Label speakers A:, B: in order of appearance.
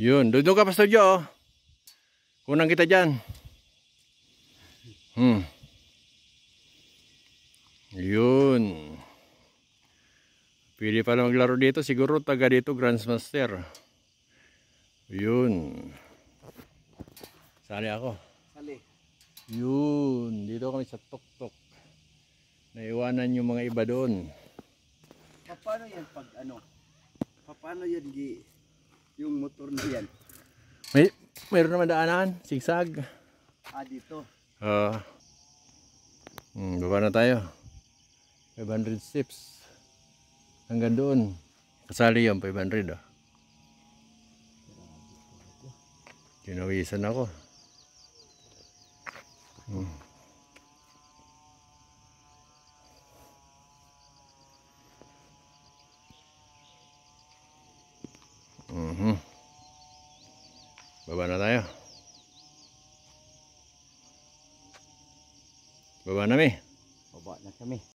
A: Yun, doon ka pa studio oh. Kunang kita dyan. Yun. Pili pa na maglaro dito. Siguro taga dito Grandmaster. Yun. Sali ako.
B: Sali.
A: Yun. Dito kami sa tuktok. Naiwanan yung mga iba doon.
B: Paano yan pag ano? Paano yan yung motor na yan?
A: Mayroon naman daanan. Sigsag.
B: Dito.
A: Baba na tayo. 500 steps. Hanggang doon. Kasali yung 500 oh. Kinawisan ako. Baba na tayo. Baba na mi.
B: Baba na kami.